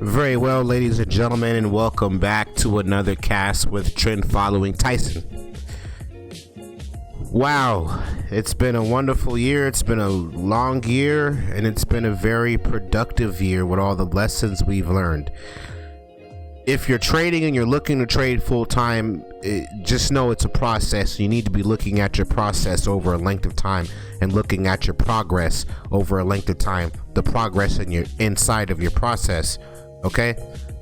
Very well, ladies and gentlemen, and welcome back to another cast with Trend Following Tyson. Wow, it's been a wonderful year, it's been a long year, and it's been a very productive year with all the lessons we've learned. If you're trading and you're looking to trade full-time, just know it's a process. You need to be looking at your process over a length of time and looking at your progress over a length of time, the progress in your inside of your process. Okay,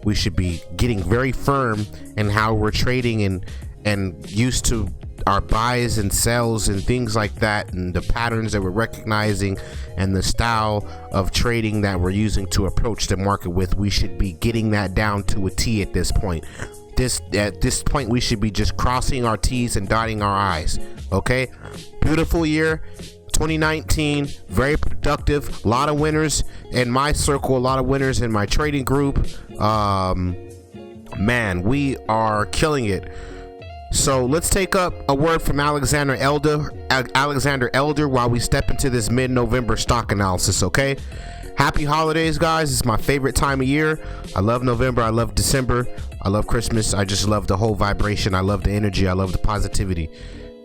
we should be getting very firm in how we're trading and used to our buys and sells and things like that, and the patterns that we're recognizing and the style of trading that we're using to approach the market with. We should be getting that down to a T at this point. At this point, we should be just crossing our T's and dotting our I's. Okay, beautiful year 2019, very productive, a lot of winners in my circle, a lot of winners in my trading group. Man, we are killing it. So let's take up a word from Alexander Elder while we step into this mid-November stock analysis. Okay, happy holidays, guys. It's my favorite time of year. I love November, I love December, I love Christmas. I just love the whole vibration, I love the energy, I love the positivity.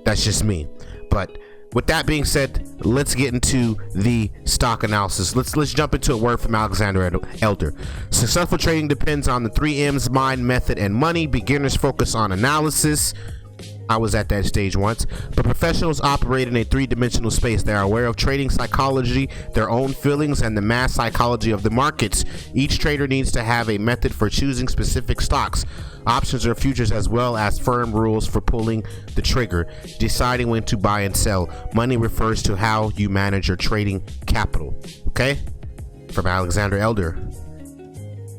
That's just me. But with that being said, let's get into the stock analysis. Let's jump into a word from Alexander Elder. Successful trading depends on the 3 M's: mind, method, and money. Beginners focus on analysis. I was at that stage once, but professionals operate in a 3-dimensional space. They are aware of trading psychology, their own feelings, and the mass psychology of the markets. Each trader needs to have a method for choosing specific stocks, options or futures, as well as firm rules for pulling the trigger, deciding when to buy and sell. Money refers to how you manage your trading capital. Okay? From Alexander Elder.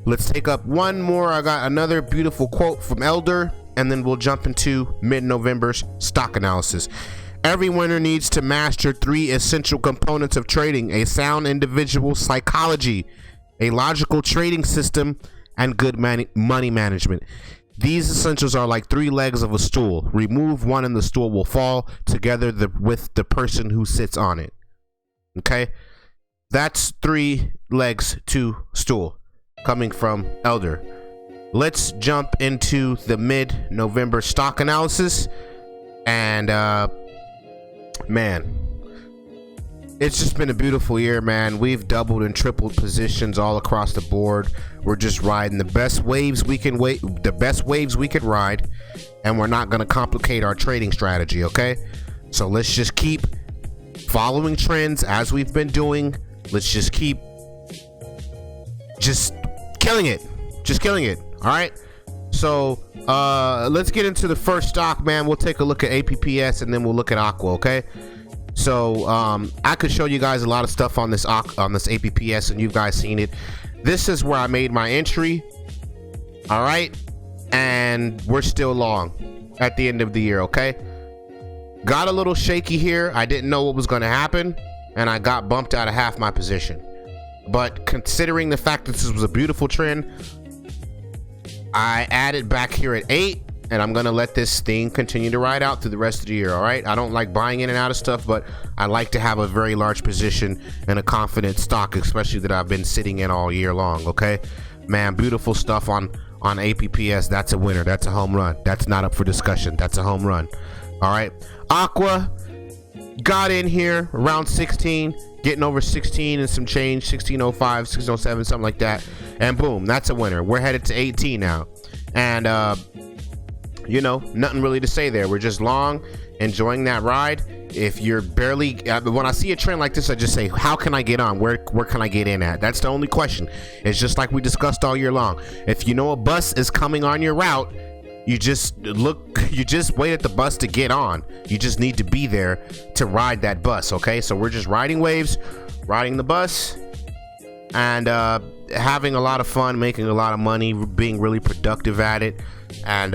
Let's take up one more. I got another beautiful quote from Elder, and then we'll jump into mid-November's stock analysis. Every winner needs to master 3 essential components of trading: a sound individual psychology, a logical trading system, and good money management. These essentials are like 3 legs of a stool. Remove one and the stool will fall together with the person who sits on it. Okay? That's 3 legs to stool, coming from Elder. Let's jump into the mid-November stock analysis. And man, it's just been a beautiful year, man. We've doubled and tripled positions all across the board. We're just riding the best waves we can ride, and we're not going to complicate our trading strategy. Okay, so let's just keep following trends as we've been doing. Let's just keep killing it. All right, so let's get into the first stock, man. We'll take a look at APPS and then we'll look at AQUA. Okay, so I could show you guys a lot of stuff on this APPS, and you guys seen it. This is where I made my entry. All right, and we're still long at the end of the year. Okay, got a little shaky here. I didn't know what was going to happen, and I got bumped out of half my position. But considering the fact that this was a beautiful trend, I added back here at 8, and I'm gonna let this thing continue to ride out through the rest of the year. All right, I don't like buying in and out of stuff, but I like to have a very large position and a confident stock, especially that I've been sitting in all year long. Okay, man, beautiful stuff on APPS. That's a winner. That's a home run. That's not up for discussion. That's a home run. All right, AQUA got in here around 16, getting over 16 and some change, 1605, 1607, something like that, and boom, that's a winner. We're headed to 18 now, and you know, nothing really to say there. We're just long, enjoying that ride. If you're barely, when I see a trend like this, I just say, how can I get on? Where can I get in at? That's the only question. It's just like we discussed all year long. If you know a bus is coming on your route, you just wait at the bus to get on. You just need to be there to ride that bus. Okay, so we're just riding waves, riding the bus, and having a lot of fun, making a lot of money, being really productive at it. And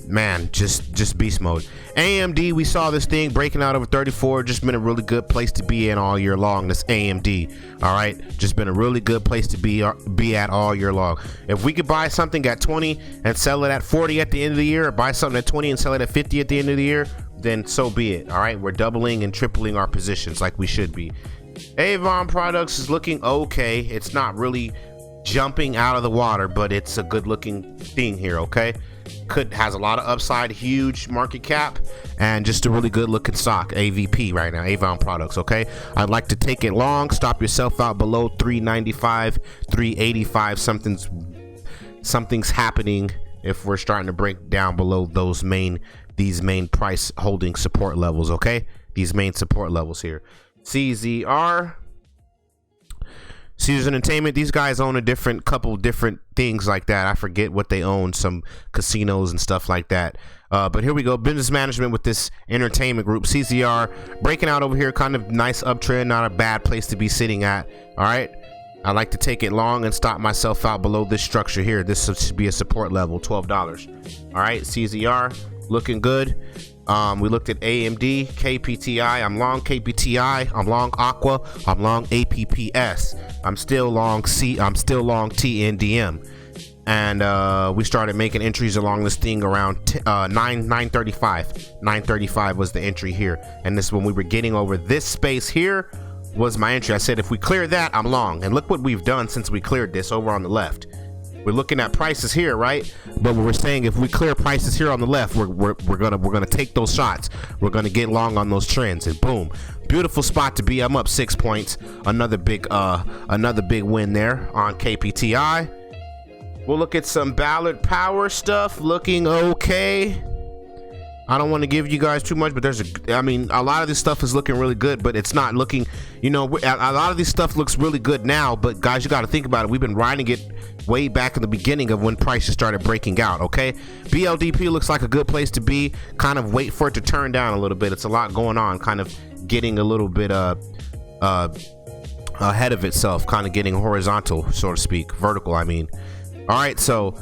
man, just beast mode. AMD, we saw this thing breaking out over 34. Just been a really good place to be in all year long. This AMD, all right, just been a really good place to be at all year long. If we could buy something at 20 and sell it at 40 at the end of the year, or buy something at 20 and sell it at 50 at the end of the year, then so be it. All right, we're doubling and tripling our positions like we should be. Avon Products is looking okay. It's not really jumping out of the water, but it's a good looking thing here. Okay, has a lot of upside, huge market cap, and just a really good looking stock. AVP right now, Avon Products. Okay, I'd like to take it long. Stop yourself out below 395, 385. Something's happening if we're starting to break down below these main price holding support levels. Okay, these main support levels here. CZR, Caesars Entertainment, these guys own a couple different things like that. I forget what they own, some casinos and stuff like that. But here we go, business management with this entertainment group. CZR breaking out over here, kind of nice uptrend, not a bad place to be sitting at. All right, I like to take it long and stop myself out below this structure here. This should be a support level, $12. All right, CZR looking good. We looked at AMD, KPTI. I'm long KPTI. I'm long AQUA. I'm long APPS. I'm still long TNDM. And we started making entries along this thing around 935. 935 was the entry here. And this, when we were getting over this space here, was my entry. I said if we clear that, I'm long. And look what we've done since we cleared this over on the left. We're looking at prices here, right? But we're saying if we clear prices here on the left, we're gonna take those shots. We're gonna get long on those trends, and boom, beautiful spot to be. I'm up 6 points. Another big win there on KPTI. We'll look at some Ballard Power stuff, looking okay. I don't want to give you guys too much, but a lot of this stuff is looking really good, but it's not looking, a lot of this stuff looks really good now, but guys, you got to think about it. We've been riding it way back in the beginning of when prices started breaking out. Okay, BLDP looks like a good place to be. Kind of wait for it to turn down a little bit. It's a lot going on, kind of getting a little bit ahead of itself, kind of getting horizontal, so to speak, vertical, I mean. All right, so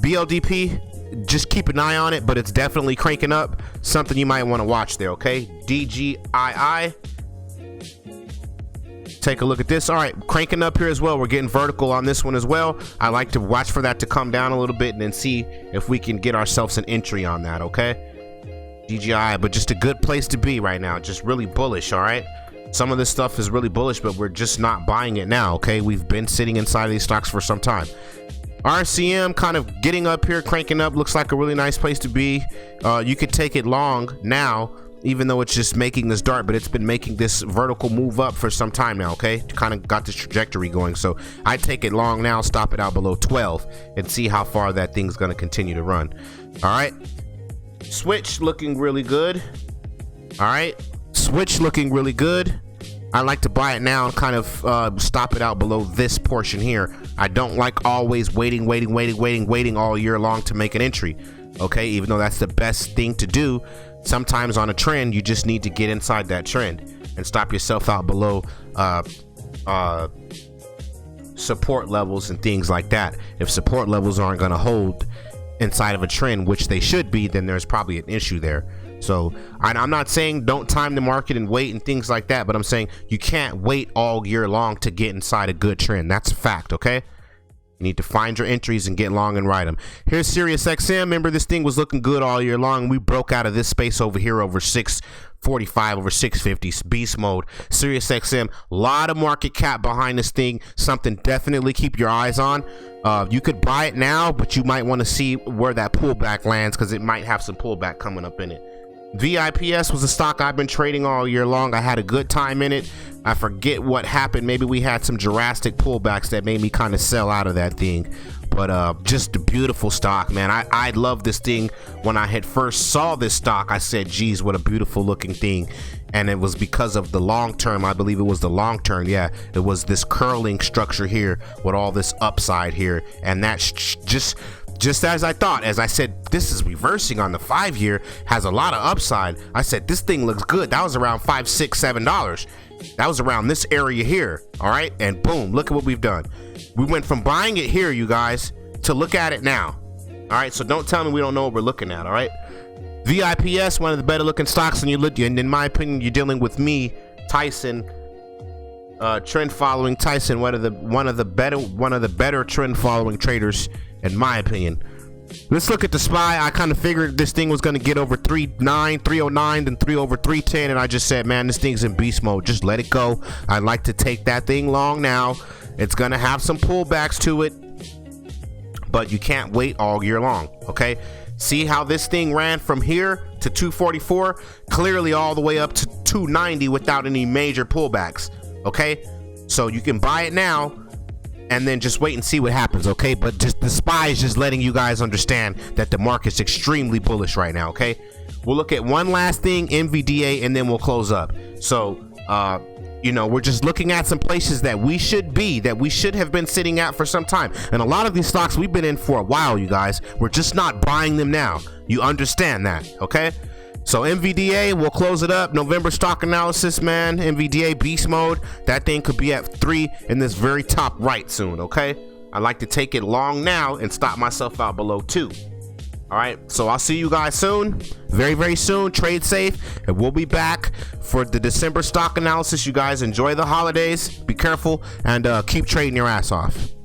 BLDP, just keep an eye on it, but it's definitely cranking up. Something you might want to watch there. Okay, DGII, take a look at this. All right, cranking up here as well. We're getting vertical on this one as well. I like to watch for that to come down a little bit and then see if we can get ourselves an entry on that. Okay, DGI, but just a good place to be right now. Just really bullish. All right, some of this stuff is really bullish, but we're just not buying it now. Okay, we've been sitting inside of these stocks for some time. RCM kind of getting up here, cranking up, looks like a really nice place to be. You could take it long now, even though it's just making this dart, but it's been making this vertical move up for some time now. Okay, kind of got this trajectory going, so I take it long now, stop it out below 12 and see how far that thing's going to continue to run. All right, Switch looking really good. All right, Switch looking really good. I like to buy it now and kind of stop it out below this portion here. I don't like always waiting all year long to make an entry. Okay, even though that's the best thing to do, sometimes on a trend you just need to get inside that trend and stop yourself out below support levels and things like that. If support levels aren't going to hold inside of a trend, which they should be, then there's probably an issue there. So I'm not saying don't time the market and wait and things like that, but I'm saying you can't wait all year long to get inside a good trend. That's a fact. Okay, you need to find your entries and get long and ride them. Here's Sirius XM. Remember, this thing was looking good all year long. We broke out of this space over here over 645, over 650, beast mode. Sirius XM, a lot of market cap behind this thing. Something definitely keep your eyes on. You could buy it now, but you might want to see where that pullback lands, because it might have some pullback coming up in it. VIPS was a stock I've been trading all year long. I had a good time in it. I forget what happened. Maybe we had some drastic pullbacks that made me kind of sell out of that thing. But just a beautiful stock, man. I love this thing. When I had first saw this stock, I said, geez, what a beautiful looking thing. And it was because of the long term. I believe it was the long term. Yeah, it was this curling structure here with all this upside here. And that's just as I thought. As I said, this is reversing on the 5-year, has a lot of upside. I said, this thing looks good. That was around $5, $6, $7. That was around this area here. All right, and boom, look at what we've done. We went from buying it here, you guys, to look at it now. All right, so don't tell me we don't know what we're looking at. All right, VIPS, one of the better looking stocks, and in my opinion, you're dealing with me, Tyson, trend following Tyson, one of the better trend following traders, in my opinion. Let's look at the SPY. I kind of figured this thing was going to get over 309, then 3 over 310, and I just said, man, this thing's in beast mode. Just let it go. I'd like to take that thing long now It's gonna have some pullbacks to it, but you can't wait all year long. Okay, see how this thing ran from here to 244, clearly all the way up to 290 without any major pullbacks. Okay, so you can buy it now and then just wait and see what happens. Okay, but just the SPY is just letting you guys understand that the market's extremely bullish right now. Okay, we'll look at one last thing, NVDA, and then we'll close up. So you know, we're just looking at some places that we should have been sitting at for some time. And a lot of these stocks we've been in for a while, you guys. We're just not buying them now. You understand that, okay? So NVDA, we'll close it up. November stock analysis, man. NVDA beast mode. That thing could be at 3 in this very top right soon, okay? I like to take it long now and stop myself out below 2. All right, so I'll see you guys soon, very, very soon. Trade safe, and we'll be back for the December stock analysis. You guys enjoy the holidays, be careful, and keep trading your ass off.